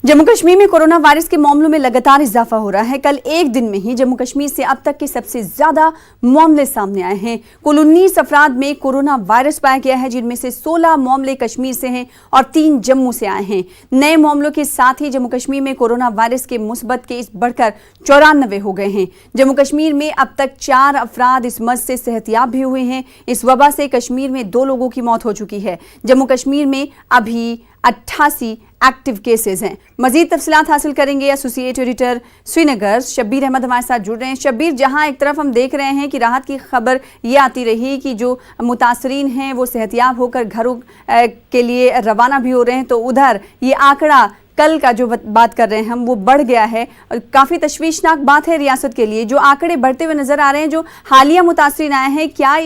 जम्मू कश्मीर में corona virus के मामलों में लगातार इजाफा हो रहा है। कल एक दिन में ही जम्मू कश्मीर से अब तक के सबसे ज्यादा मामले सामने आए हैं। कुल 19 अफराद में कोरोना वायरस पाया गया है, जिनमें से 16 मामले कश्मीर से हैं और 3 जम्मू से आए हैं। नए मामलों के साथ ही जम्मू कश्मीर में कोरोना वायरस के मुस्बत केस बढ़कर 94 हो गए हैं। जम्मू कश्मीर में अब तक 4 अफराद इस मर्ज से सेहतियाब भी हुए हैं। इस वबा से कश्मीर में 2 लोगों की मौत हो चुकी है। जम्मू कश्मीर में अभी 88 एक्टिव केसेस हैं। मजीद तफसीलात हासिल करेंगे एसोसिएट एडिटर श्रीनगर शब्बीर अहमद हमारे साथ जुड़ रहे हैं। शब्बीर, जहां एक तरफ हम देख रहे हैं कि राहत की खबर ये आती रही कि जो मुतासरीन हैं वो सेहतियाब होकर घरों के लिए रवाना भी हो रहे हैं, तो उधर ये आंकड़ा कल का जो बात कर रहे हैं हम वो बढ़ गया है और काफ़ी तशवीशनाक बात है रियासत के लिए। जो आंकड़े बढ़ते हुए नजर आ रहे हैं, जो हालिया मुतासरीन आए हैं, क्या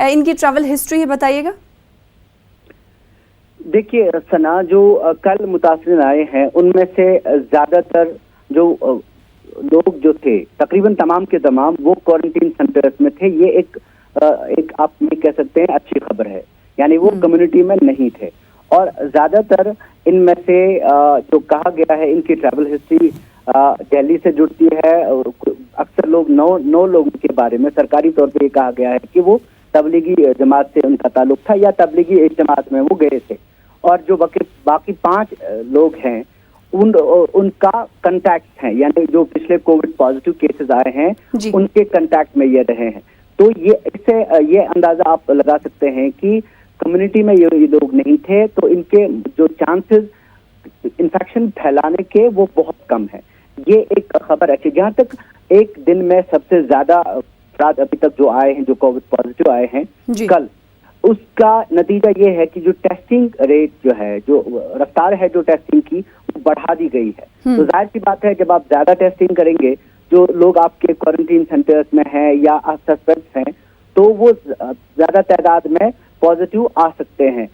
इनकी ट्रैवल हिस्ट्री है, बताइएगा। देखिए सना, जो कल मुतासरीन आए हैं उनमें से ज्यादातर जो लोग जो थे, तकरीबन तमाम के तमाम वो क्वारंटीन सेंटर्स में थे। ये एक आप ये कह सकते हैं अच्छी खबर है, यानी वो कम्युनिटी में नहीं थे। और ज्यादातर इनमें से जो कहा गया है इनकी ट्रैवल हिस्ट्री दिल्ली से जुड़ती है। अक्सर लोग 9 लोगों के बारे में सरकारी तौर पे ये कहा गया है कि वो तबलीगी जमात से उनका ताल्लुक था या तबलीगी इज्तिमात में वो गए थे। और जो बाकी 5 लोग हैं उनका कंटैक्ट हैं, यानी जो पिछले कोविड पॉजिटिव केसेस आए हैं उनके कंटैक्ट में ये रहे हैं। तो ये इससे ये अंदाजा आप लगा सकते हैं कि कम्युनिटी में ये लोग नहीं थे, तो इनके जो चांसेस इन्फेक्शन फैलाने के वो बहुत कम है। ये एक खबर अच्छी। जहाँ तक एक दिन में सबसे ज्यादा अफराद अभी तक जो आए हैं, जो कोविड पॉजिटिव आए हैं कल, उसका नतीजा ये है कि जो टेस्टिंग रेट जो है, जो रफ्तार है जो टेस्टिंग की, वो बढ़ा दी गई है। तो जाहिर सी बात है, जब आप ज्यादा टेस्टिंग करेंगे, जो लोग आपके क्वारंटीन सेंटर्स में हैं या सस्पेक्ट हैं, तो वो ज्यादा तादाद में पॉजिटिव आ सकते हैं।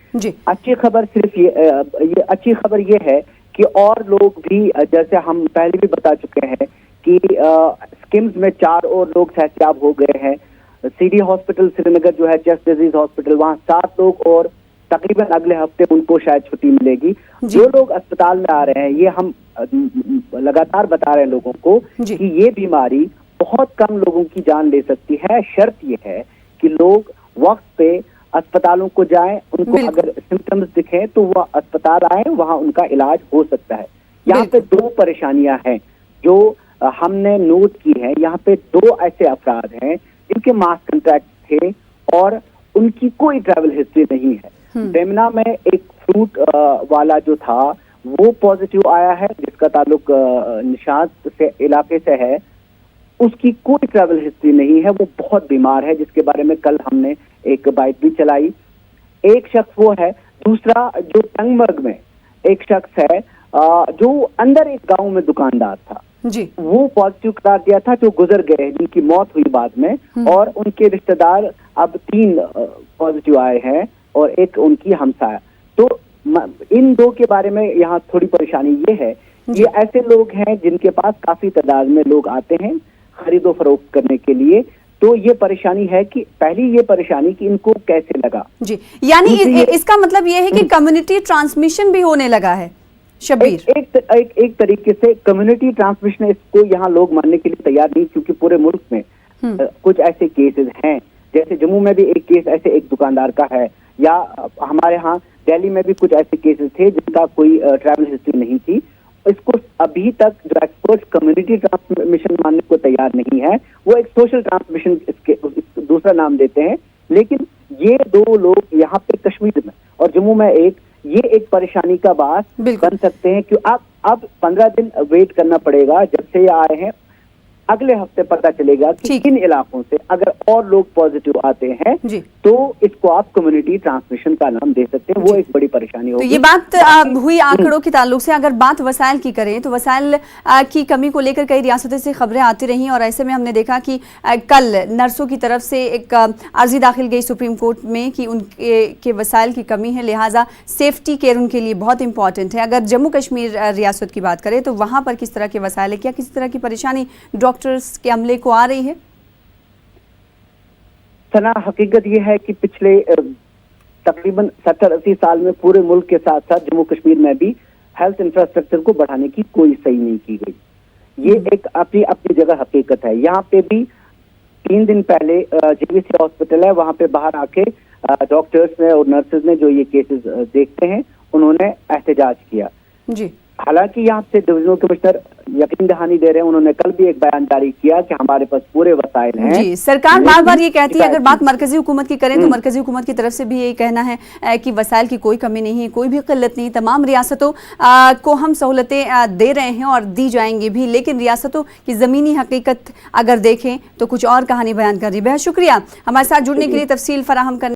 अच्छी खबर सिर्फ ये अच्छी खबर ये है कि और लोग भी, जैसे हम पहले भी बता चुके हैं कि स्किम्स में 4 और लोग सेहतियाब हो गए हैं। सीडी हॉस्पिटल श्रीनगर जो है चेस्ट डिजीज हॉस्पिटल, वहाँ 7 लोग और तकरीबन अगले हफ्ते उनको शायद छुट्टी मिलेगी। जो लोग अस्पताल में आ रहे हैं, ये हम लगातार बता रहे हैं लोगों को कि ये बीमारी बहुत कम लोगों की जान ले सकती है। शर्त ये है कि लोग वक्त पे अस्पतालों को जाएं, उनको अगर सिम्टम्स दिखें तो वह अस्पताल आए, वहाँ उनका इलाज हो सकता है। यहाँ पे 2 परेशानियां हैं जो हमने नोट की है। यहाँ पे 2 ऐसे अफराद हैं जिनके मास कंट्रैक्ट थे और उनकी कोई ट्रैवल हिस्ट्री नहीं है। बेमना में एक फ्रूट वाला जो था वो पॉजिटिव आया है, जिसका ताल्लुक निशात से इलाके से है। उसकी कोई ट्रैवल हिस्ट्री नहीं है, वो बहुत बीमार है, जिसके बारे में कल हमने एक बाइट भी चलाई। एक शख्स वो है। दूसरा जो टंगमर्ग में एक शख्स है जो अंदर एक गांव में दुकानदार था जी, वो पॉजिटिव करार दिया था, जो गुजर गए, जिनकी मौत हुई बाद में। और उनके रिश्तेदार अब 3 पॉजिटिव आए हैं और एक उनकी हमसाया। तो इन 2 के बारे में यहाँ थोड़ी परेशानी ये है, ये ऐसे लोग हैं जिनके पास काफी तादाद में लोग आते हैं खरीदो फरोख्त करने के लिए। तो ये परेशानी है कि पहली ये परेशानी कि इनको कैसे लगा जी, यानी इसका मतलब ये है कि कम्युनिटी ट्रांसमिशन भी होने लगा है। शब्बीर, एक तरीके से कम्युनिटी ट्रांसमिशन, इसको यहाँ लोग मानने के लिए तैयार नहीं, क्योंकि पूरे मुल्क में कुछ ऐसे केसेस हैं। जैसे जम्मू में भी एक केस ऐसे एक दुकानदार का है, या हमारे यहाँ दिल्ली में भी कुछ ऐसे केसेस थे जिनका कोई ट्रैवल हिस्ट्री नहीं थी। इसको अभी तक जो एक्सपर्ट कम्युनिटी ट्रांसमिशन मानने को तैयार नहीं है, वो एक सोशल ट्रांसमिशन इसके दूसरा नाम देते हैं। लेकिन ये 2 लोग यहाँ पे कश्मीर में और जम्मू में ये एक परेशानी का बात बन सकते हैं कि अब 15 दिन वेट करना पड़ेगा जब से ये आए हैं। अगले हफ्ते पता चलेगा कि किन इलाकों से अगर और लोग पॉजिटिव आते हैं तो इसको आप कम्युनिटी ट्रांसमिशन का नाम दे सकते हैं। वो एक बड़ी परेशानी होगी। तो ये बात हुई आंकड़ों के ताल्लुक से। अगर बात वसाइल की करें तो वसाइल की कमी को लेकर कई रियासतों से खबरें आती रही और ऐसे में हमने देखा कि कल नर्सों की तरफ से एक अर्जी दाखिल गई सुप्रीम कोर्ट में कि उनके वसाइल की कमी है, लिहाजा सेफ्टी केयर उनके लिए बहुत इंपॉर्टेंट है। अगर जम्मू कश्मीर रियासत की बात करें तो वहाँ पर किस तरह के वसाइल है, क्या किसी तरह की परेशानी डॉक्टर्स के अमले को आ रही है? सना, हकीकत यह है कि पिछले तकरीबन 70-80 साल में पूरे मुल्क के साथ साथ जम्मू कश्मीर में भी हेल्थ इंफ्रास्ट्रक्चर को बढ़ाने की कोई सही नहीं की गई। ये एक अपनी अपनी जगह हकीकत है। यहाँ पे भी 3 दिन पहले जेवीसी हॉस्पिटल है, वहां पे बाहर आके डॉक्टर्स ने और नर्सेज ने जो ये केसेस देखते हैं उन्होंने एहतजाज किया जी। हालांकि यहाँ से डिविजनल कमिश्नर यकीन दहानी दे रहे हैं, उन्होंने कल भी एक बयान जारी किया कि हमारे पास पूरे वसाइल हैं। जी, सरकार बार बार ये कहती है, अगर बात मरकजी हुकूमत की करें तो मरकजी हुकूमत की तरफ से भी यही कहना है कि वसाइल की कोई कमी नहीं है, कोई भी किल्लत नहीं, तमाम रियासतों को हम सहूलतें दे रहे हैं और दी जाएंगी भी, लेकिन रियासतों की ज़मीनी हकीकत अगर देखें तो कुछ और कहानी बयान कर रही है। बेहद शुक्रिया हमारे साथ जुड़ने के लिए, तफसील फराहम करने